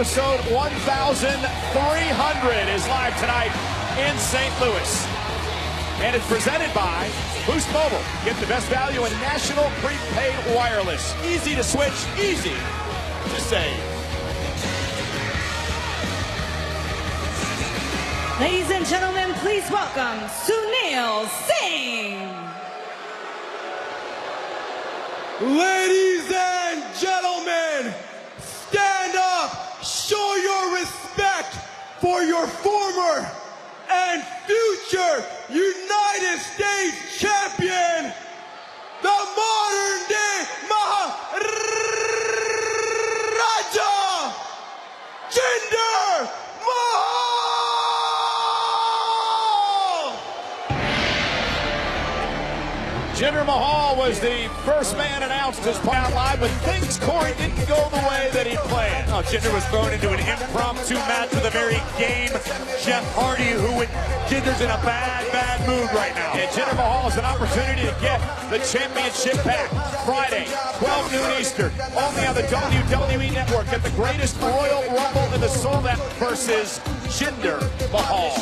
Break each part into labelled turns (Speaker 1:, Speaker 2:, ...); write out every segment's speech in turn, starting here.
Speaker 1: episode 1300 is live tonight in St. Louis. And it's presented by Boost Mobile. Get the best value in national prepaid wireless. Easy to switch, easy to save.
Speaker 2: Ladies and gentlemen, please welcome Sunil Singh.
Speaker 3: Ladies and gentlemen, stand up, show your respect for your former and future United States champion, the modern day Maharaja, Jinder Mahal!
Speaker 1: Jinder Mahal was the first man announced as Pound Live, but things, Corey, didn't go the way that he planned.
Speaker 4: Oh, Jinder was thrown into an impromptu match with a very game Jeff Hardy, Jinder's in a bad mood right now.
Speaker 1: And Jinder Mahal has an opportunity to get the championship back Friday, 12 noon Eastern, only on the WWE Network at the greatest Royal Rumble in the Soul versus Jinder Mahal.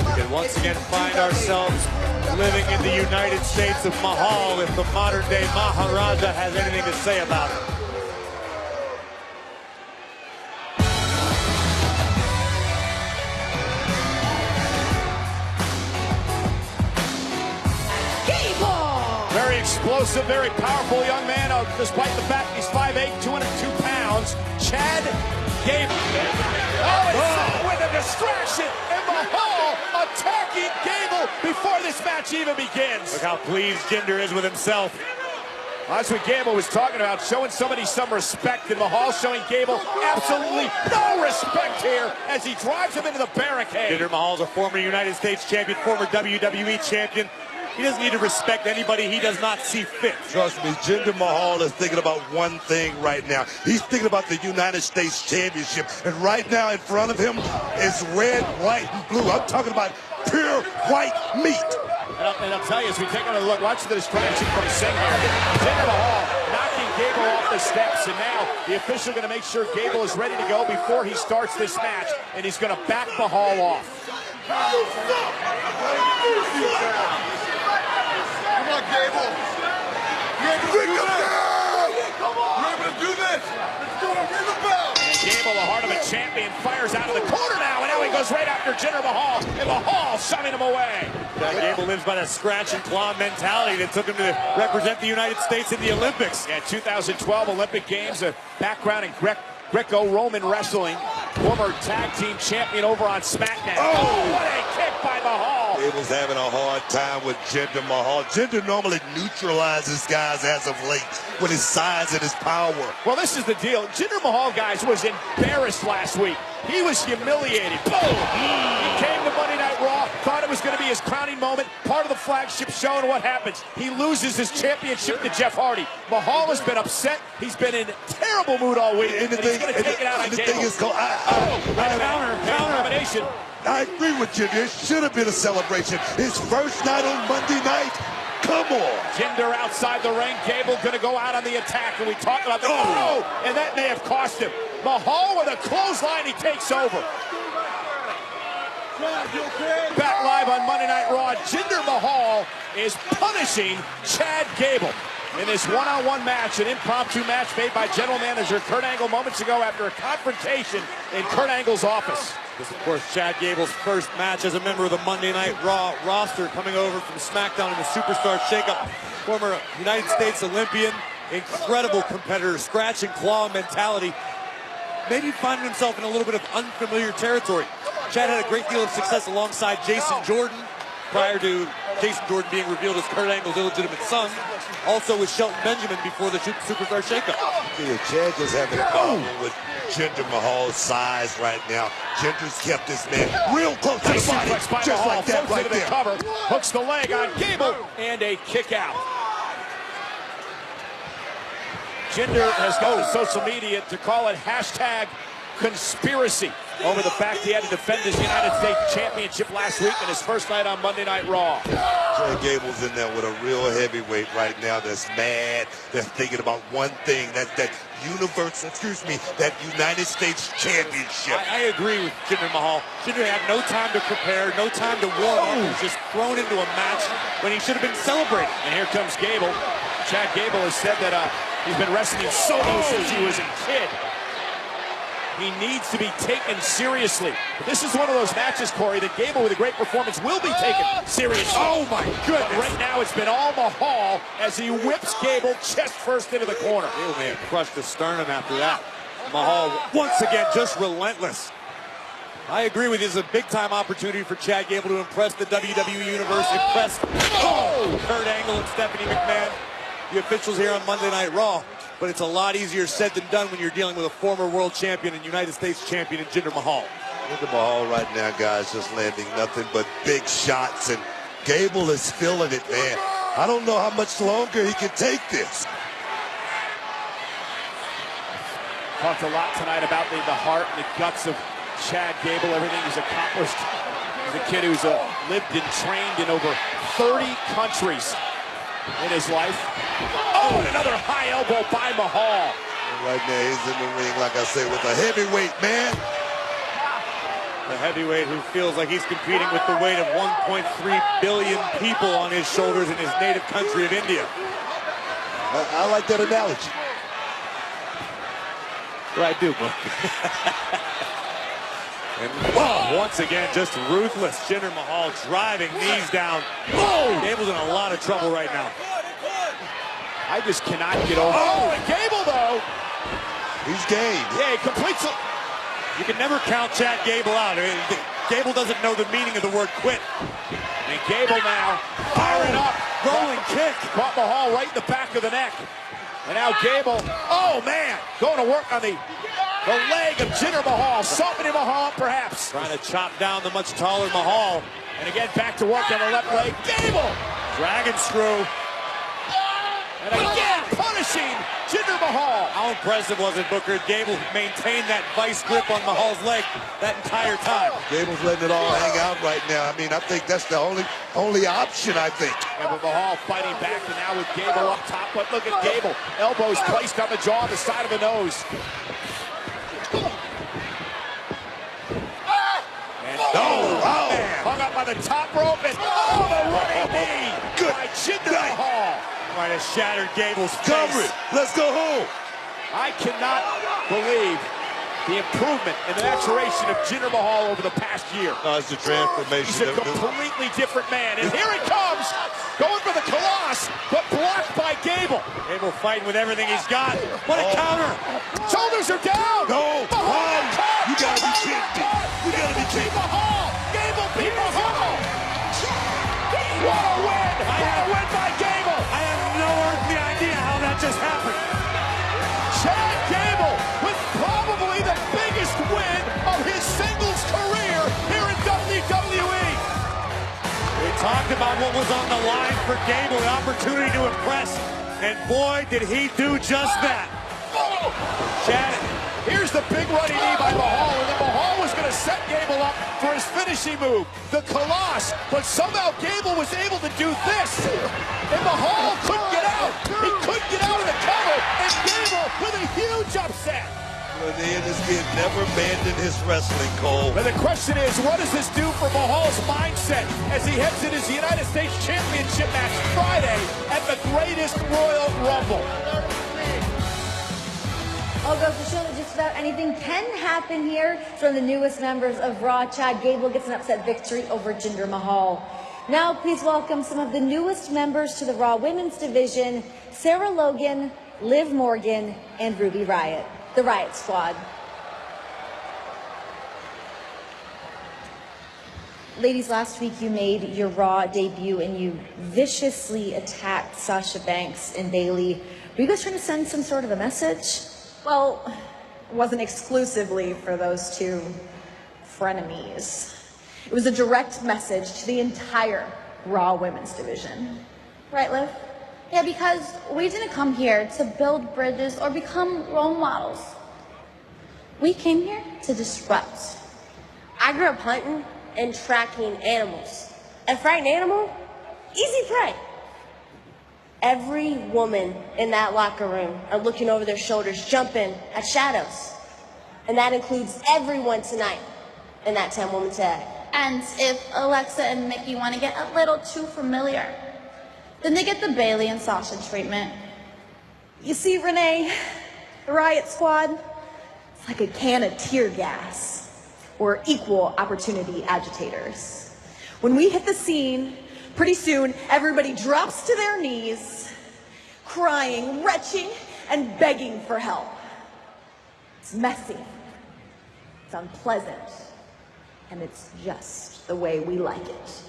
Speaker 4: We can once again find ourselves living in the United States of Mahal if the modern day Maharaja has anything to say about it.
Speaker 1: Very explosive, very powerful young man, despite the fact he's 5'8", 202 pounds. Chad Gable. With a distraction, and Mahal attacking Gable before this match even begins.
Speaker 4: Look how pleased Jinder is with himself.
Speaker 1: That's what Gable was talking about, showing somebody some respect, and Mahal showing Gable absolutely no respect here as he drives him into the barricade.
Speaker 4: Jinder Mahal's a former United States champion, former WWE champion. He doesn't need to respect anybody he does not see fit.
Speaker 5: Trust me, Jinder Mahal is thinking about one thing right now. He's thinking about the United States Championship. And right now in front of him is red, white, blue. I'm talking about pure white meat.
Speaker 1: And I'll tell you, as we take another look, watch the distraction from Singh here. Jinder Mahal knocking Gable off the steps. And now the official going to make sure Gable is ready to go before he starts this match. And he's going to back Mahal off.
Speaker 3: Come on, Gable. You're able to do this. You're able to do this. Let's do it. Ring the bell.
Speaker 1: And Gable, the heart of a champion, fires out of the corner now. And now he goes right after Jinder Mahal. And Mahal shoving him away.
Speaker 4: Gable lives by the scratch and claw mentality that took him to represent the United States in the Olympics.
Speaker 1: Yeah, 2012 Olympic Games, a background in Greco-Roman wrestling. Former tag team champion over on SmackDown. Oh, what a kick by Mahal.
Speaker 5: Gable's having a hard time with Jinder Mahal. Jinder normally neutralizes guys as of late with his size and his power.
Speaker 1: Well, this is the deal. Jinder Mahal, guys, was embarrassed last week. He was humiliated. Boom! He came to Monday Night Raw, thought it was going to be his crowning moment, part of the flagship show, and what happens? He loses his championship to Jeff Hardy. Mahal has been upset. He's been in terrible mood all week, and he's going to take it out on Gable. Combination.
Speaker 5: I agree with you. It should have been a celebration. His first night on Monday night. Come on.
Speaker 1: Jinder outside the ring. Gable going to go out on the attack, and we talked about that. Oh, and that may have cost him. Mahal with a clothesline. He takes over. Back live on Monday Night Raw. Jinder Mahal is punishing Chad Gable in this one-on-one match, an impromptu match made by General Manager Kurt Angle moments ago after a confrontation in Kurt Angle's office.
Speaker 4: This, of course, Chad Gable's first match as a member of the Monday Night Raw roster, coming over from SmackDown in the Superstar Shakeup. Former United States Olympian, incredible competitor, scratch and claw mentality. Maybe finding himself in a little bit of unfamiliar territory. Chad had a great deal of success alongside Jason Jordan, prior to Jason Jordan being revealed as Kurt Angle's illegitimate son. Also with Shelton Benjamin before the Superstar Shakeup.
Speaker 5: Yeah, Chad just having a problem with Jinder Mahal's size right now. Jinder's kept this man real close to the body, just like that right there.
Speaker 1: Cover, hooks the leg on Gable, and a kick out. Jinder has gone to social media to call it #conspiracy over the fact he had to defend his United States Championship last week in his first night on Monday Night Raw.
Speaker 5: Chad Gable's in there with a real heavyweight right now that's mad, that's thinking about one thing, that that United States Championship.
Speaker 4: I agree with Jinder Mahal. Jinder had no time to prepare, no time to warm up. He was just thrown into a match when he should have been celebrating.
Speaker 1: And here comes Gable. Chad Gable has said that he's been wrestling solo since he was a kid. He needs to be taken seriously. But this is one of those matches, Corey, that Gable, with a great performance, will be taken seriously.
Speaker 4: Oh, my goodness.
Speaker 1: But right now, it's been all Mahal as he whips Gable chest first into the corner.
Speaker 4: Gable may have crushed the sternum after that. Mahal, once again, just relentless. I agree with you. This is a big-time opportunity for Chad Gable to impress the WWE Universe, impress Kurt Angle and Stephanie McMahon, the officials here on Monday Night Raw. But it's a lot easier said than done when you're dealing with a former world champion and United States champion in Jinder Mahal.
Speaker 5: Jinder Mahal right now, guys, just landing nothing but big shots, and Gable is feeling it, man. I don't know how much longer he can take this.
Speaker 1: Talked a lot tonight about the heart and the guts of Chad Gable, everything he's accomplished. He's a kid who's lived and trained in over 30 countries in his life. Oh, and another high elbow by Mahal.
Speaker 5: And right now, he's in the ring, like I said, with a heavyweight, man.
Speaker 4: The heavyweight who feels like he's competing with the weight of 1.3 billion people on his shoulders in his native country of India.
Speaker 5: I like that analogy.
Speaker 4: Well, I do, but and once again, just ruthless. Jinder Mahal driving knees down. Oh! Gable's in a lot of trouble right now.
Speaker 1: I just cannot get over. Oh, and Gable, though.
Speaker 5: He's game.
Speaker 1: Yeah, he completes it.
Speaker 4: You can never count Chad Gable out. Gable doesn't know the meaning of the word quit.
Speaker 1: And Gable now firing up.
Speaker 4: Rolling kick.
Speaker 1: Caught Mahal right in the back of the neck. And now Gable, oh man, going to work on the leg of Jinder Mahal. Softening Mahal up perhaps.
Speaker 4: Trying to chop down the much taller Mahal.
Speaker 1: And again, back to work on the left leg. Gable!
Speaker 4: Dragon screw.
Speaker 1: And again, punishing Jinder Mahal.
Speaker 4: How impressive was it, Booker? Gable maintained that vice grip on Mahal's leg that entire time.
Speaker 5: Gable's letting it all hang out right now. I mean, I think that's the only option, I think.
Speaker 1: Yeah, but Mahal fighting back, and now with Gable up top. But look at Gable. Elbows placed on the jaw, the side of the nose. And hung up by the top rope, and the running knee by Jinder Mahal.
Speaker 4: Might have shattered Gable's face.
Speaker 5: Cover it. Let's go home.
Speaker 1: I cannot believe the improvement and the maturation of Jinder Mahal over the past year.
Speaker 5: It's a transformation.
Speaker 1: He's a completely different man. And here he comes, going for the Colossus, but blocked by Gable.
Speaker 4: Gable fighting with everything he's got. What a counter.
Speaker 1: Shoulders are down.
Speaker 5: No. You gotta be kidding me. You gotta be kidding me.
Speaker 1: Mahal. Gable beat Mahal. What a win. What a win by Gable.
Speaker 4: I have no earthly idea how that just happened.
Speaker 1: Chad Gable with probably the biggest win of his singles career here in WWE.
Speaker 4: We talked about what was on the line for Gable, the opportunity to impress, and boy, did he do just that.
Speaker 1: Chad, here's the big running knee by Mahal, and then Mahal was going to set Gable up for his finishing move, the Colossus, but somehow Gable was able to do this, and Mahal couldn't get out. He couldn't get out of the cover, and Gable with a huge upset.
Speaker 5: Well, the end, this kid never abandoned his wrestling, Cole.
Speaker 1: But the question is, what does this do for Mahal's mindset as he heads into his United States Championship match Friday at the Greatest Royal Rumble?
Speaker 6: All goes to show that just about anything can happen here. From the newest members of Raw, Chad Gable gets an upset victory over Jinder Mahal. Now, please welcome some of the newest members to the Raw Women's Division, Sarah Logan, Liv Morgan, and Ruby Riott, the Riott Squad. Ladies, last week you made your Raw debut and you viciously attacked Sasha Banks and Bayley. Were you guys trying to send some sort of a message? Well, it wasn't exclusively for those two frenemies. It was a direct message to the entire Raw Women's Division. Right, Liv? Yeah, because we didn't come here to build bridges or become role models. We came here to disrupt.
Speaker 7: I grew up hunting and tracking animals. A frightened animal? Easy prey. Every woman in that locker room are looking over their shoulders, jumping at shadows. And that includes everyone tonight in that 10-woman tag.
Speaker 8: And if Alexa and Mickey want to get a little too familiar, then they get the Bailey and Sasha treatment.
Speaker 2: You see, Renee, the Riot Squad, it's like a can of tear gas or equal opportunity agitators. When we hit the scene, pretty soon everybody drops to their knees, crying, retching, and begging for help. It's messy, it's unpleasant, and it's just the way we like it.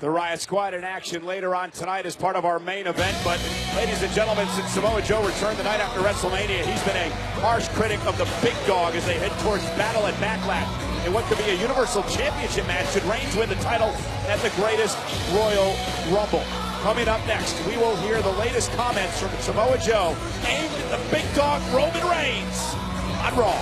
Speaker 1: The Riot Squad in action later on tonight as part of our main event. But, ladies and gentlemen, since Samoa Joe returned the night after WrestleMania, he's been a harsh critic of the big dog as they head towards Battle at Backlash in what could be a Universal Championship match should Reigns win the title at the Greatest Royal Rumble. Coming up next, we will hear the latest comments from Samoa Joe aimed at the big dog Roman Reigns on Raw.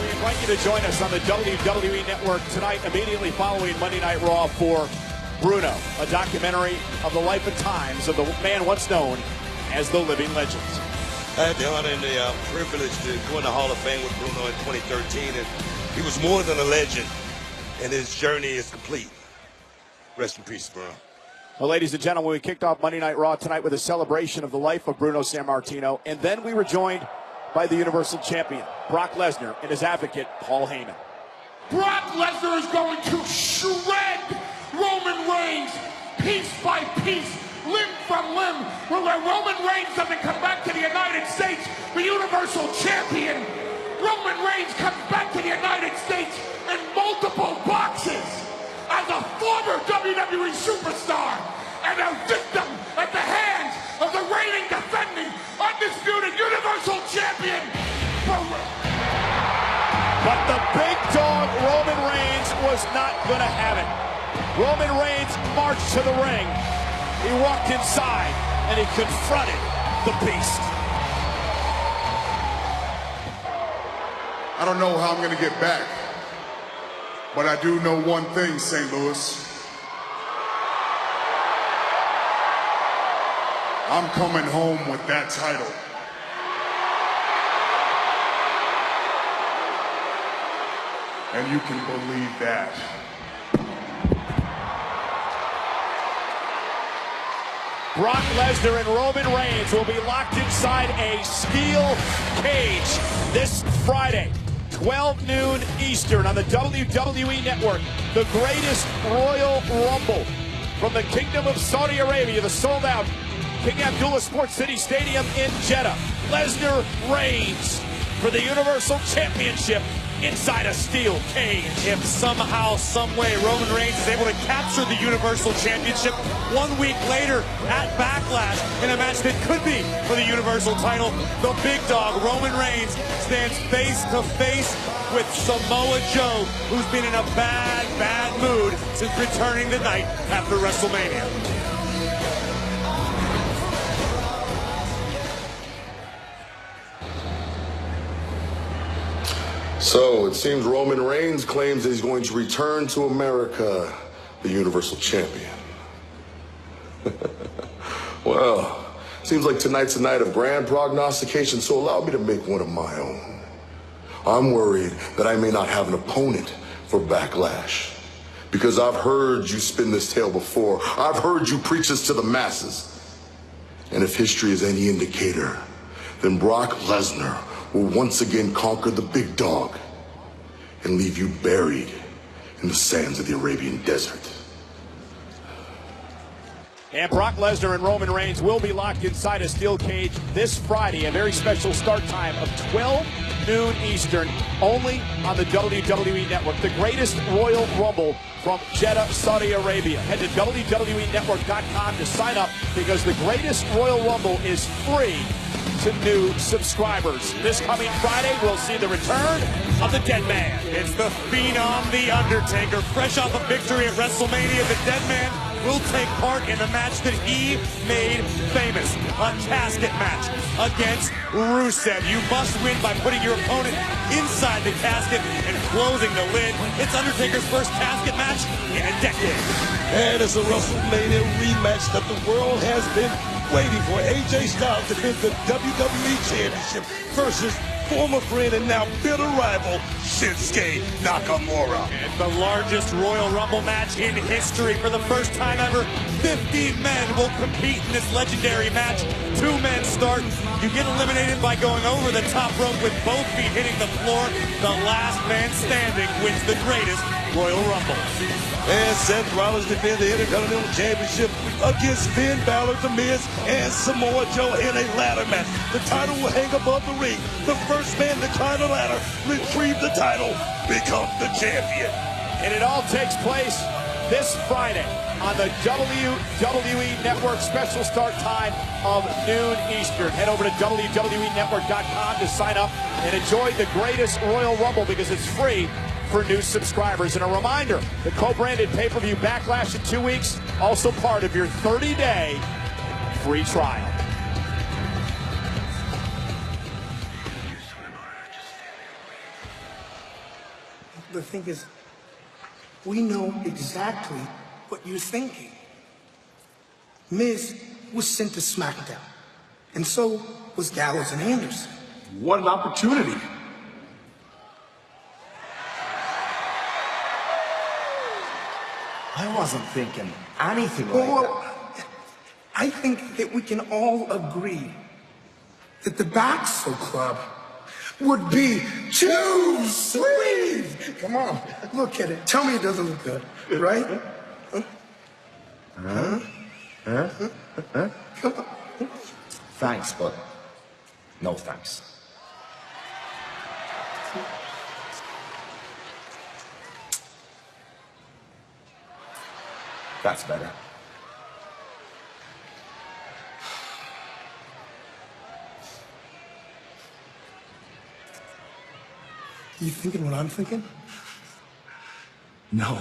Speaker 1: We invite you to join us on the WWE Network tonight, immediately following Monday Night Raw for Bruno, a documentary of the life and times of the man once known as the Living Legend.
Speaker 5: I had the honor and the privilege to go in the Hall of Fame with Bruno in 2013, and he was more than a legend, and his journey is complete. Rest in peace, Bruno.
Speaker 1: Well, ladies and gentlemen, we kicked off Monday Night Raw tonight with a celebration of the life of Bruno Sammartino, and then we were joined by the Universal Champion, Brock Lesnar, and his advocate, Paul Heyman.
Speaker 3: Brock Lesnar is going to shred Roman Reigns piece by piece, limb from limb. Where Roman Reigns doesn't come back to the United States, the Universal Champion, Roman Reigns comes back to the United States in multiple boxes as a former WWE superstar and a victim at the hands of the reigning, defending, undisputed Universal Champion.
Speaker 1: But the big dog, Roman Reigns, was not going to have it. Roman Reigns marched to the ring. He walked inside and he confronted the beast.
Speaker 3: I don't know how I'm going to get back, but I do know one thing, St. Louis. I'm coming home with that title. And you can believe that.
Speaker 1: Brock Lesnar and Roman Reigns will be locked inside a steel cage this Friday, 12 noon Eastern on the WWE Network. The greatest Royal Rumble from the Kingdom of Saudi Arabia, the sold-out King Abdullah Sports City Stadium in Jeddah. Lesnar Reigns for the Universal Championship inside a steel cage.
Speaker 4: If somehow, some way, Roman Reigns is able to capture the Universal Championship 1 week later at Backlash in a match that could be for the Universal title, the big dog, Roman Reigns, stands face to face with Samoa Joe, who's been in a bad, bad mood since returning the night after WrestleMania.
Speaker 9: So, it seems Roman Reigns claims that he's going to return to America, the Universal Champion. Well, seems like tonight's a night of grand prognostication, so allow me to make one of my own. I'm worried that I may not have an opponent for Backlash, because I've heard you spin this tale before. I've heard you preach this to the masses. And if history is any indicator, then Brock Lesnar will once again conquer the big dog and leave you buried in the sands of the Arabian desert.
Speaker 1: And Brock Lesnar and Roman Reigns will be locked inside a steel cage this Friday, a very special start time of 12 noon Eastern, only on the WWE Network. The greatest Royal Rumble from Jeddah, Saudi Arabia. Head to WWENetwork.com to sign up, because the greatest Royal Rumble is free to new subscribers. This coming Friday, we'll see the return of the Dead Man.
Speaker 4: It's the Phenom, The Undertaker. Fresh off a victory at WrestleMania, the Dead Man will take part in the match that he made famous. A casket match against Rusev. You must win by putting your opponent inside the casket and closing the lid. It's Undertaker's first casket match in a decade.
Speaker 5: And it's a WrestleMania rematch that the world has been waiting for. AJ Styles defends the WWE Championship versus former friend and now bitter rival Shinsuke Nakamura.
Speaker 4: And the largest Royal Rumble match in history. For the first time ever, 50 men will compete in this legendary match. 2 men start. You get eliminated by going over the top rope with both feet hitting the floor. The last man standing wins the greatest Royal Rumble.
Speaker 5: And Seth Rollins defends the Intercontinental Championship against Finn Balor, The Miz, and Samoa Joe in a ladder match. The title will hang above the ring. The first man to climb the ladder, retrieve the title, becomes the champion.
Speaker 1: And it all takes place this Friday on the WWE Network, special start time of noon Eastern. Head over to WWENetwork.com to sign up and enjoy the greatest Royal Rumble because it's free for new subscribers. And a reminder, the co-branded pay-per-view Backlash in 2 weeks, also part of your 30-day free trial.
Speaker 10: The thing is, we know exactly what you're thinking. Miz was sent to SmackDown, and so was Gallows and Anderson.
Speaker 9: What an opportunity.
Speaker 11: I wasn't thinking anything like that.
Speaker 10: I think that we can all agree that the Baxter Club would be too sweet. Come on, look at it. Tell me it doesn't look good, right? Come on.
Speaker 11: Thanks, but no thanks. That's better.
Speaker 10: You thinking what I'm thinking?
Speaker 9: No.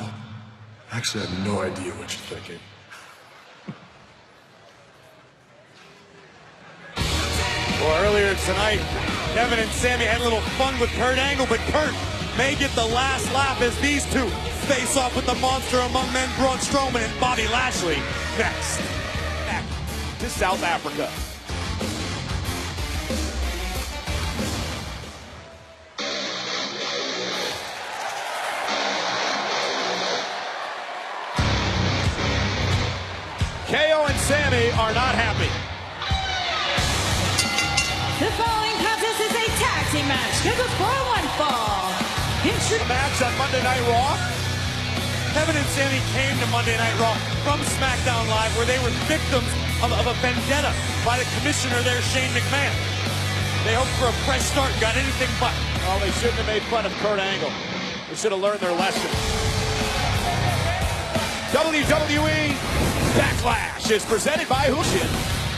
Speaker 9: Actually, I have no idea what you're thinking.
Speaker 4: Well, earlier tonight, Kevin and Sami had a little fun with Kurt Angle, but Kurt may get the last laugh as these two face off with the monster among men, Braun Strowman and Bobby Lashley, next.
Speaker 1: Back to South Africa. KO and Sami are not happy.
Speaker 12: The following contest is a tag team match scheduled for one fall.
Speaker 1: Match on Monday Night Raw.
Speaker 4: Kevin and Sami came to Monday Night Raw from SmackDown Live where they were victims of a vendetta by the commissioner there, Shane McMahon. They hoped for a fresh start and got anything but.
Speaker 1: Oh, they shouldn't have made fun of Kurt Angle. They should have learned their lesson. WWE Backlash is presented by Hooshin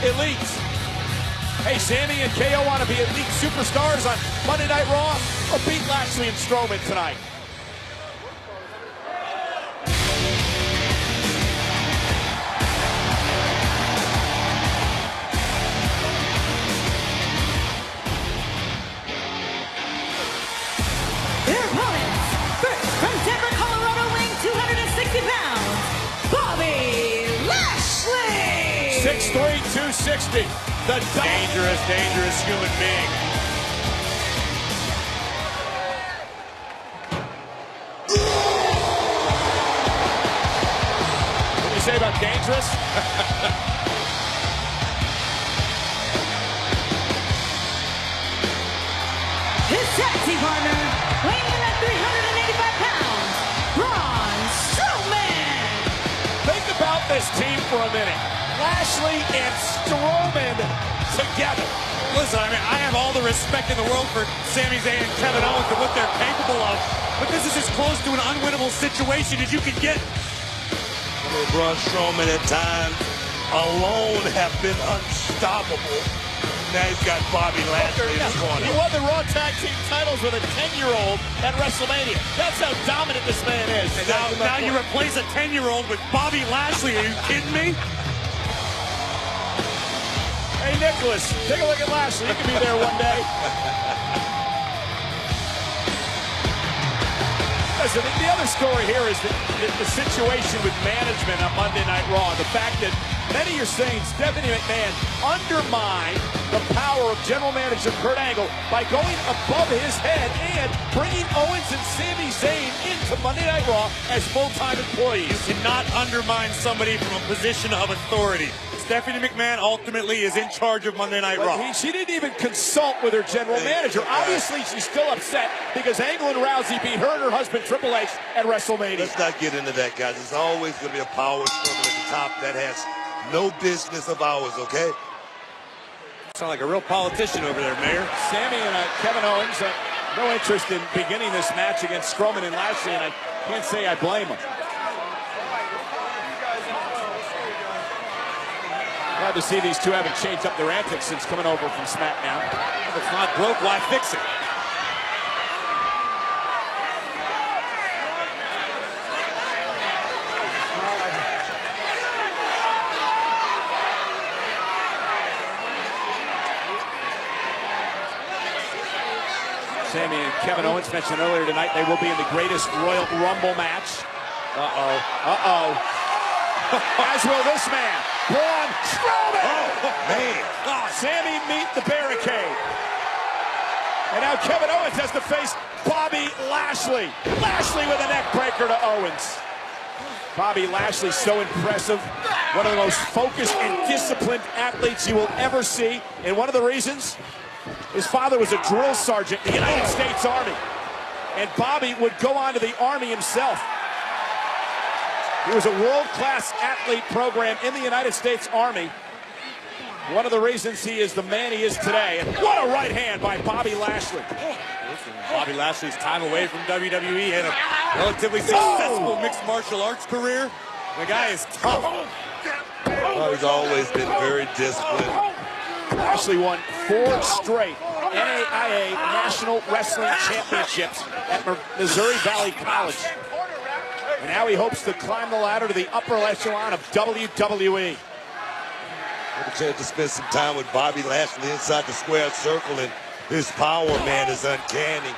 Speaker 1: Elite. Hey, Sami and KO want to be elite superstars on Monday Night Raw or beat Lashley and Strowman tonight?
Speaker 12: Their opponents, first from Denver, Colorado, weighing 260 pounds, Bobby Lashley.
Speaker 1: 6'3", 260. The
Speaker 4: dangerous human being.
Speaker 1: What do you say about dangerous?
Speaker 12: His tag team partner, weighing in at 385 pounds, Braun Strowman.
Speaker 1: Think about this team for a minute. Lashley and Strowman together.
Speaker 4: Listen, I mean, I have all the respect in the world for Sami Zayn and Kevin Owens and what they're capable of, but this is as close to an unwinnable situation as you can get.
Speaker 5: I mean, Braun Strowman at times alone have been unstoppable. Now he's got Bobby Lashley in his corner.
Speaker 1: He won the Raw Tag Team titles with a 10-year-old at WrestleMania. That's how dominant this man is.
Speaker 4: And now you replace a 10-year-old with Bobby Lashley. Are you kidding me?
Speaker 1: Hey, Nicholas, take a look at Lashley. He could be there one day. Listen, the other story here is the situation with management on Monday Night Raw. The fact that many are saying Stephanie McMahon undermined the power of General Manager Kurt Angle by going above his head and bringing Owens and Sami Zayn into Monday Night Raw as full-time employees.
Speaker 4: You cannot undermine somebody from a position of authority. Stephanie McMahon ultimately is in charge of Monday Night Raw.
Speaker 1: She didn't even consult with her general manager. Obviously, she's still upset because Angle and Rousey beat her and her husband Triple H at WrestleMania.
Speaker 5: Let's not get into that, guys. There's always going to be a power struggle at the top that has no business of ours, okay?
Speaker 4: Sound like a real politician over there, Mayor.
Speaker 1: Sami and Kevin Owens, no interest in beginning this match against Strowman and Lashley, and I can't say I blame them. Glad to see these two haven't changed up their antics since coming over from SmackDown.
Speaker 4: If it's not broke, why fix it?
Speaker 1: Sami and Kevin Owens mentioned earlier tonight they will be in the greatest Royal Rumble match. As will this man, Braun Strowman.
Speaker 5: Oh, man.
Speaker 1: Sami meet the barricade. And now Kevin Owens has to face Bobby Lashley. Lashley with a neck breaker to Owens. Bobby Lashley, so impressive. One of the most focused and disciplined athletes you will ever see. And one of the reasons, his father was a drill sergeant in the United States Army. And Bobby would go on to the Army himself. He was a world-class athlete program in the United States Army. One of the reasons he is the man he is today. And what a right hand by Bobby Lashley.
Speaker 4: Listen, Bobby Lashley's time away from WWE and a relatively successful mixed martial arts career. The guy is tough.
Speaker 5: Oh, he's always been very disciplined.
Speaker 1: Lashley won 4 straight NAIA National Wrestling Championships at Missouri Valley College. And now he hopes to climb the ladder to the upper echelon of WWE.
Speaker 5: Had a chance to spend some time with Bobby Lashley inside the square circle, and his power, man, is uncanny.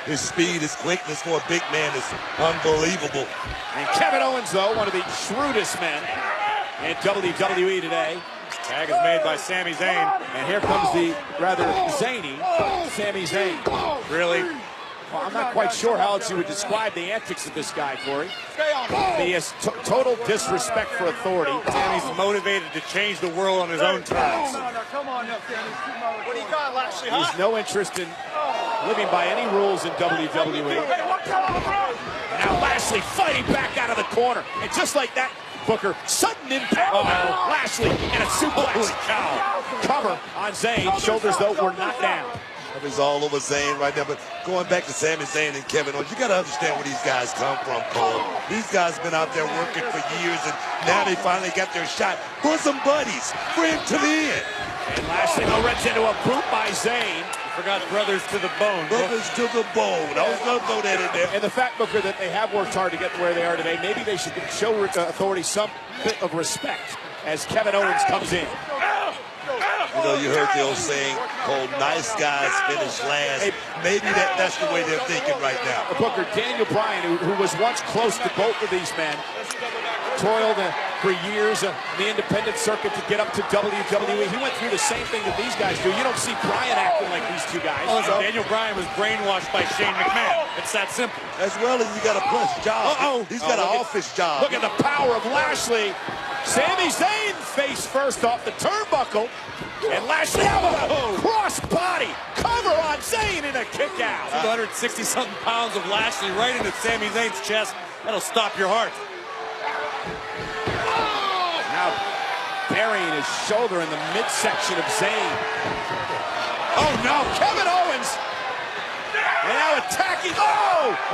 Speaker 5: His speed, his quickness for a big man is unbelievable.
Speaker 1: And Kevin Owens, though, one of the shrewdest men in WWE today.
Speaker 4: Tag is made by Sami Zayn.
Speaker 1: And here comes the rather zany Sami Zayn.
Speaker 4: Really?
Speaker 1: Well, I'm not quite sure how else you would describe the antics of this guy, Corey. He has total disrespect for authority.
Speaker 4: Sami's motivated to change the world on his own terms.
Speaker 13: Come on now, Sammy. What do you got, Lashley?
Speaker 1: He has no interest in living by any rules in WWE. Now Lashley fighting back out of the corner. And just like that, Booker, sudden impact. Lashley and a suplex.
Speaker 4: Holy cow.
Speaker 1: Cover on Zayn. Shoulders, though, were not down.
Speaker 5: He's all over Zayn right now, but going back to Sami Zayn and Kevin Owens, you got to understand where these guys come from, Cole. These guys been out there working for years, and now they finally got their shot. Bosom buddies, bring to the end.
Speaker 1: And Lashley runs into a boot by Zayn.
Speaker 4: Forgot brothers to the bone.
Speaker 5: Brothers to the bone. I was going to throw that in there.
Speaker 1: And the fact, Booker, that they have worked hard to get to where they are today, maybe they should show authority some bit of respect as Kevin Owens comes in.
Speaker 5: You know, you heard the old saying, Cole, nice guys finish last. Maybe that's the way they're thinking right now.
Speaker 1: Booker, Daniel Bryan, who was once close to both of these men, toiled for years in the independent circuit to get up to WWE. He went through the same thing that these guys do. You don't see Bryan acting like these two guys.
Speaker 4: Daniel Bryan was brainwashed by Shane McMahon. It's that simple.
Speaker 5: As well as he got a plus job. He's got an office job.
Speaker 1: Look at the power of Lashley. Sami Zayn face first off the turnbuckle. And Lashley elbow, cross body, cover on Zayn in a kick out.
Speaker 4: 260-something pounds of Lashley right into Sami Zayn's chest. That'll stop your heart.
Speaker 1: Now burying his shoulder in the midsection of Zayn. Oh no, Kevin Owens. And now attacking,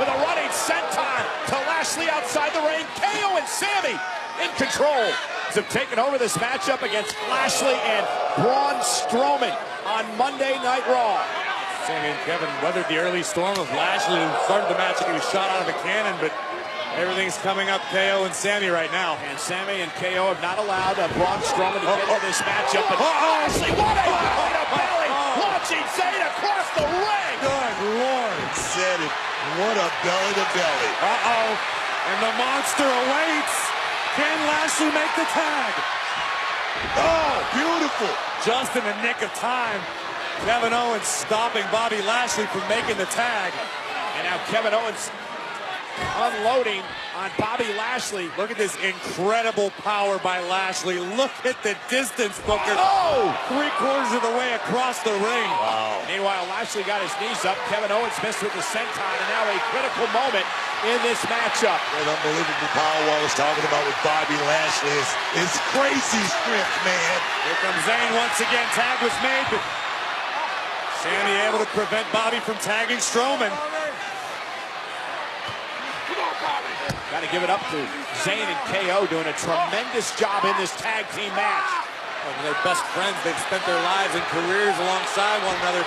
Speaker 1: with a running senton to Lashley outside the ring. KO and Sami in control. have taken over this matchup against Lashley and Braun Strowman on Monday Night Raw.
Speaker 4: Sami and Kevin weathered the early storm of Lashley, who started the match like he was shot out of a cannon, but everything's coming up KO and Sami right now.
Speaker 1: And Sami and KO have not allowed Braun Strowman to get into this matchup. But Lashley, what a belly! Launching Zayn across the ring!
Speaker 4: Good Lord.
Speaker 5: Said it. What a belly-to-belly.
Speaker 4: And the monster awaits. Can Lashley make the tag?
Speaker 5: Oh, beautiful.
Speaker 4: Just in the nick of time. Kevin Owens stopping Bobby Lashley from making the tag.
Speaker 1: And now Kevin Owens unloading on Bobby Lashley.
Speaker 4: Look at this incredible power by Lashley. Look at the distance, Booker.
Speaker 1: Oh!
Speaker 4: 3/4 of the way across the ring.
Speaker 5: Wow.
Speaker 1: Meanwhile, Lashley got his knees up. Kevin Owens missed with the senton, and now a critical moment in this matchup.
Speaker 5: That unbelievable power I was talking about with Bobby Lashley is crazy strength, man.
Speaker 4: Here comes Zayn once again. Tag was made, but Sami able to prevent Bobby from tagging Strowman.
Speaker 1: Got to give it up to Zayn and KO doing a tremendous job in this tag team match.
Speaker 4: They're best friends. They've spent their lives and careers alongside one another.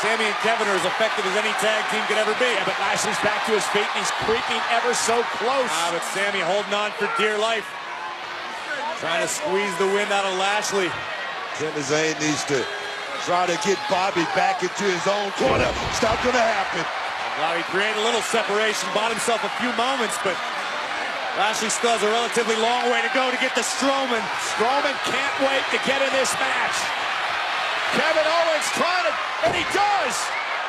Speaker 4: Sami and Kevin are as effective as any tag team could ever be.
Speaker 1: Yeah, but Lashley's back to his feet and he's creeping ever so close.
Speaker 4: But Sami holding on for dear life. Trying to squeeze the wind out of Lashley.
Speaker 5: Sami Zayn needs to try to get Bobby back into his own corner. It's not going to happen.
Speaker 4: Bobby created a little separation, bought himself a few moments, but Lashley still has a relatively long way to go to get to Strowman.
Speaker 1: Strowman can't wait to get in this match. Kevin Owens trying to, and he does.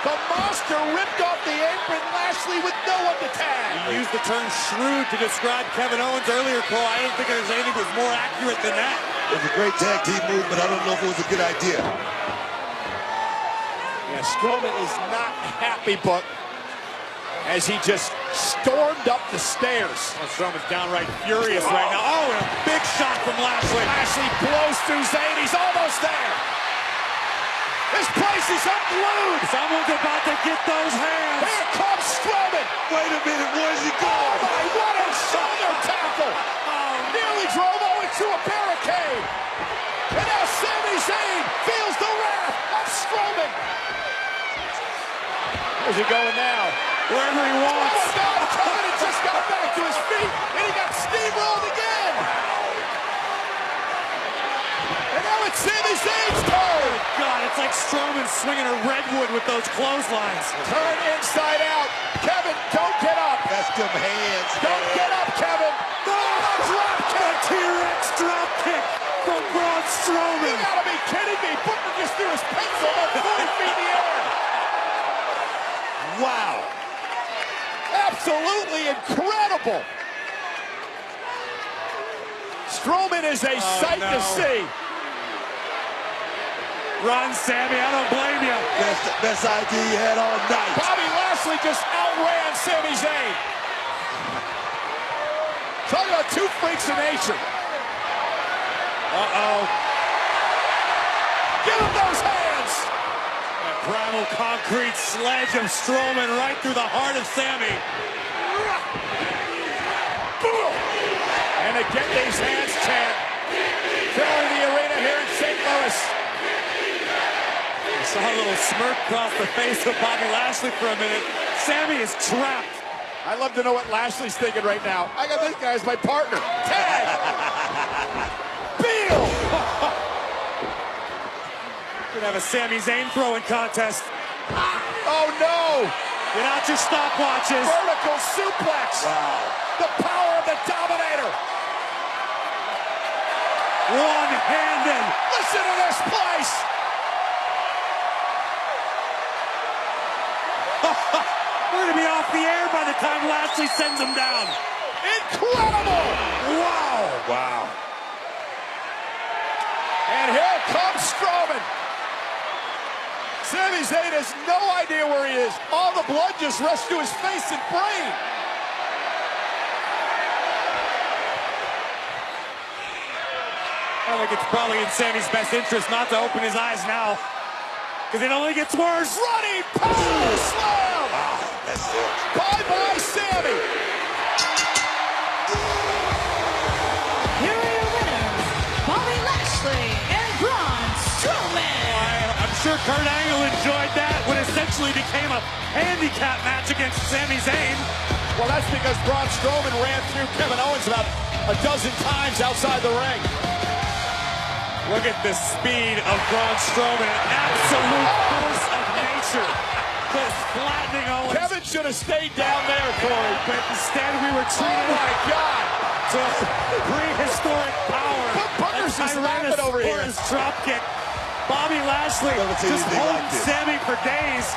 Speaker 1: The monster ripped off the apron. Lashley with no one to tag.
Speaker 4: He used the term shrewd to describe Kevin Owens earlier, Cole. I don't think there's anything that was more accurate than that.
Speaker 5: It was a great tag team move, but I don't know if it was a good idea.
Speaker 1: Yeah, Strowman is not happy, but as he just stormed up the stairs.
Speaker 4: Well, Strowman's downright furious right now. Oh, and a big shot from Lashley.
Speaker 1: Lashley blows through Zayn. He's almost there. This place is unglued.
Speaker 4: Someone's about to get those hands.
Speaker 1: Here comes Strowman.
Speaker 5: Wait a minute, where's he going?
Speaker 1: Oh my, what a shoulder tackle. Nearly drove Owens to a barricade. And now Sami Zayn feels the wrath of Strowman. Where's he going now?
Speaker 4: Wherever he wants.
Speaker 1: Oh God, Kevin just got back to his feet, and he got steamrolled again. And now it's Sami Zayn's turn.
Speaker 4: Oh God, it's like Strowman swinging a redwood with those clotheslines.
Speaker 1: Turn inside out. Kevin, don't get up.
Speaker 5: That's them hands.
Speaker 1: Don't get up, Kevin. No, drop kick.
Speaker 4: T-Rex drop kick from Braun Strowman.
Speaker 1: You gotta be kidding me. Booker just threw his pencil up 40 feet in the air.
Speaker 5: Wow.
Speaker 1: Absolutely incredible. Strowman is a sight to see.
Speaker 4: Run, Sami, I don't blame you.
Speaker 5: That's the best idea you had all night.
Speaker 1: Bobby Lashley just outran Sami Zayn. Talk about two freaks of nature. Give him those hands.
Speaker 4: That primal concrete sledge of Strowman right through the heart of Sami.
Speaker 1: And to get these hands chant, filling the arena here in St. Louis.
Speaker 4: I saw a little smirk cross the face of Bobby Lashley for a minute. Sami is trapped.
Speaker 1: I'd love to know what Lashley's thinking right now. I got this guy as my partner. Tag! Beal!
Speaker 4: We're gonna have a Sami Zayn throwing contest.
Speaker 1: Oh no!
Speaker 4: Get out your stopwatches.
Speaker 1: Vertical suplex!
Speaker 5: Wow.
Speaker 1: The power of the Dominator!
Speaker 4: One-handed.
Speaker 1: Listen to this place!
Speaker 4: We're gonna be off the air by the time Lashley sends him down.
Speaker 1: Incredible!
Speaker 5: Wow. Wow.
Speaker 1: And here comes Strowman. Sami Zayn has no idea where he is. All the blood just rushed to his face and brain.
Speaker 4: I think it's probably in Sami's best interest not to open his eyes now, because it only gets worse.
Speaker 1: Running power slam!
Speaker 5: Wow, that's it.
Speaker 1: Bye-bye, Sami.
Speaker 12: Here are your winners,
Speaker 4: sure Kurt Angle enjoyed that when it essentially became a handicap match against Sami Zayn.
Speaker 1: Well, that's because Braun Strowman ran through Kevin Owens about a dozen times outside the ring.
Speaker 4: Look at the speed of Braun Strowman, an absolute force of nature. Just flattening Owens.
Speaker 1: Kevin should have stayed down there, Corey.
Speaker 4: But instead we were treated
Speaker 1: my God.
Speaker 4: to prehistoric power.
Speaker 1: Booker's is laughing over here.
Speaker 4: His drop kick. Bobby Lashley just holding Sami for days.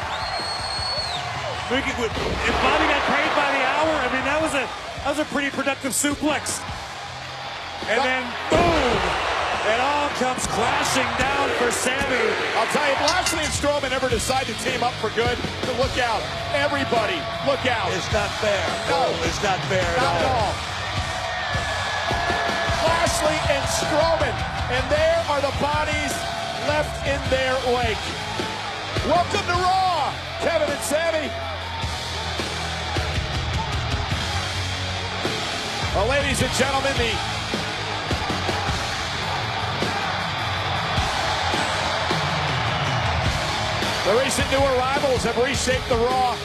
Speaker 4: If Bobby got paid by the hour, I mean, that was a pretty productive suplex. And then, boom, it all comes crashing down for Sami.
Speaker 1: I'll tell you, if Lashley and Strowman ever decide to team up for good, then look out. Everybody, look out.
Speaker 5: It's not fair.
Speaker 1: No,
Speaker 5: it's not fair
Speaker 1: not at all. Lashley and Strowman, and there are the bodies left in their wake. Welcome to Raw, Kevin and Sami. Well, ladies and gentlemen, the recent new arrivals have reshaped the Raw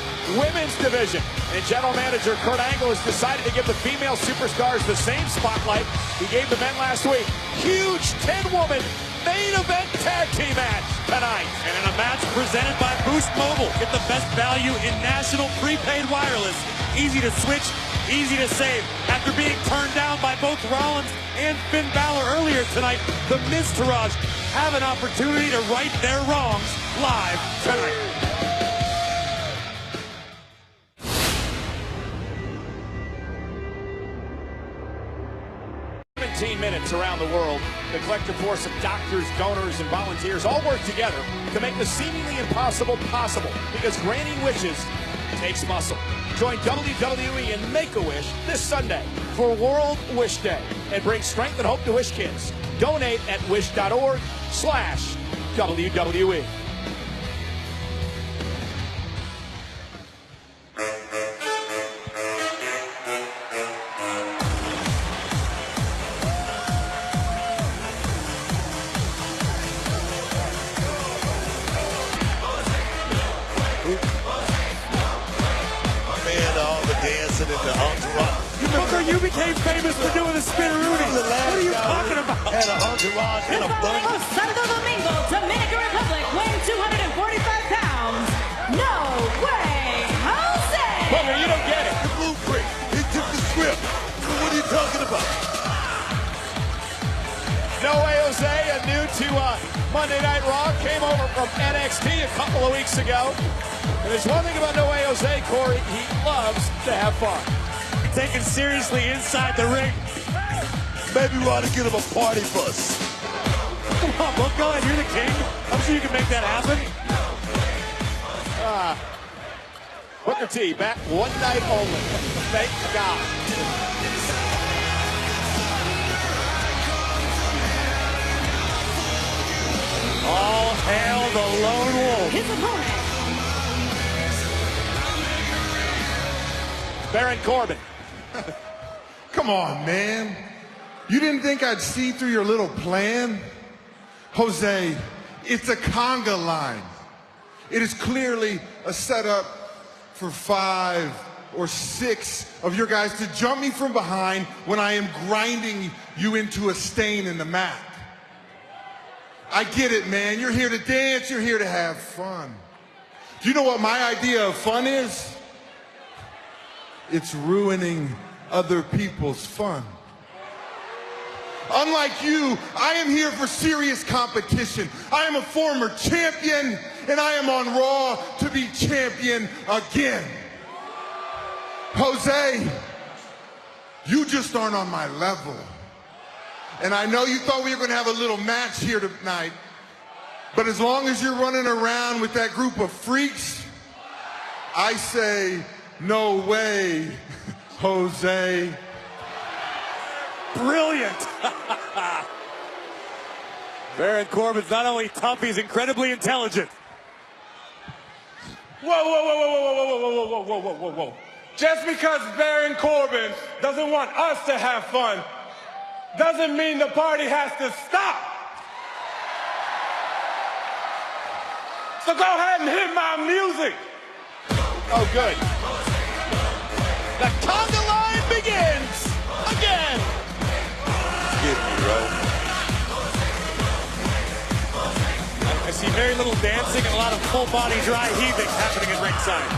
Speaker 1: women's division. And General Manager Kurt Angle has decided to give the female superstars the same spotlight he gave the men last week. Huge 10-woman main event tag team match tonight.
Speaker 4: And in a match presented by Boost Mobile, get the best value in national prepaid wireless. Easy to switch, easy to save. After being turned down by both Rollins and Finn Balor earlier tonight, the Miztourage have an opportunity to right their wrongs live tonight.
Speaker 1: 17 minutes around the world, the collective force of doctors, donors, and volunteers all work together to make the seemingly impossible possible, because granting wishes takes muscle. Join WWE and Make-A-Wish this Sunday for World Wish Day and bring strength and hope to Wish kids. Donate at wish.org/WWE.
Speaker 4: Booker, you became famous for doing the spinneroonie. What are you talking about?
Speaker 5: Had an entourage and a bunch.
Speaker 12: Santo Domingo, Dominican Republic, weighing 245 pounds. No way, Jose!
Speaker 1: Booker, you don't get it.
Speaker 5: The blueprint. He took the script. So what are you talking about?
Speaker 1: No way, Jose, new to Monday Night Raw, came over from NXT a couple of weeks ago. And there's one thing about No Way Jose, Corey, he loves to have fun.
Speaker 4: Taken seriously inside the ring.
Speaker 5: Maybe we ought to get him a party bus.
Speaker 4: Come on, Booker, you're the king. I'm sure you can make that happen.
Speaker 1: Booker T, back one night only. Thank God.
Speaker 4: All hail the lone wolf.
Speaker 12: His opponent.
Speaker 1: Baron Corbin.
Speaker 10: Come on, man. You didn't think I'd see through your little plan? Jose, it's a conga line. It is clearly a setup for 5 or 6 of your guys to jump me from behind when I am grinding you into a stain in the mat. I get it, man. You're here to dance. You're here to have fun. Do you know what my idea of fun is? It's ruining other people's fun. Unlike you, I am here for serious competition. I am a former champion, and I am on Raw to be champion again. Jose, you just aren't on my level. And I know you thought we were going to have a little match here tonight, but as long as you're running around with that group of freaks, I say, no way, Jose.
Speaker 4: Brilliant. Baron Corbin's not only tough, he's incredibly intelligent.
Speaker 14: Whoa, whoa, whoa, whoa, whoa, whoa, whoa, whoa, whoa, whoa, whoa, whoa. Just because Baron Corbin doesn't want us to have fun doesn't mean the party has to stop. So go ahead and hit my music.
Speaker 1: Oh, good. The conga line begins again.
Speaker 5: Get me, right?
Speaker 4: I see very little dancing and a lot of full body dry heaving happening at ringside.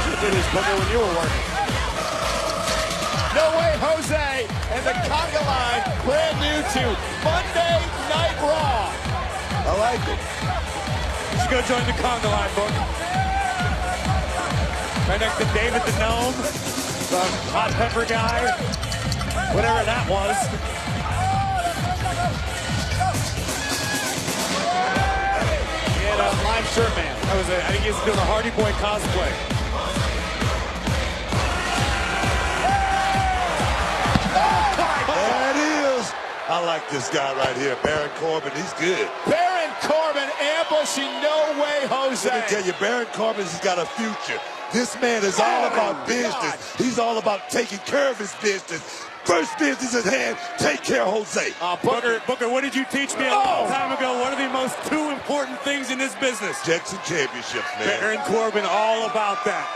Speaker 1: You did his booger when you were working. No Way Jose and the conga line, brand new to Monday Night Raw.
Speaker 5: I like it.
Speaker 4: You should go join the conga line, book. Right next to David the Gnome, the hot pepper guy, whatever that was.
Speaker 1: He had a live shirt man.
Speaker 4: That was I think he was doing a Hardy Boy cosplay.
Speaker 5: There it is. I like this guy right here, Baron Corbin. He's good.
Speaker 1: Baron Corbin ambushing No Way Jose.
Speaker 5: Let me tell you, Baron Corbin's got a future. This man is all about business. He's all about taking care of his business. First business at hand, take care of Jose.
Speaker 4: Booker, what did you teach me a long time ago? What are the most two important things in this business?
Speaker 5: Checks and championships, man.
Speaker 4: Baron Corbin, all about that.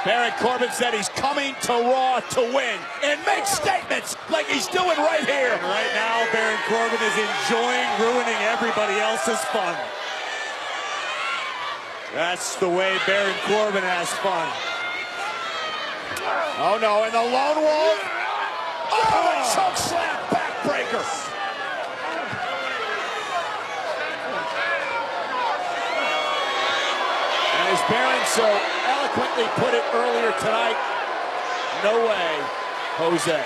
Speaker 1: Baron Corbin said he's coming to Raw to win and make statements like he's doing right here.
Speaker 4: And right now, Baron Corbin is enjoying ruining everybody else's fun. That's the way Baron Corbin has fun.
Speaker 1: Oh no, and the lone wolf. Oh, a choke slam backbreaker. And as Baron so eloquently put it earlier tonight, no way, Jose.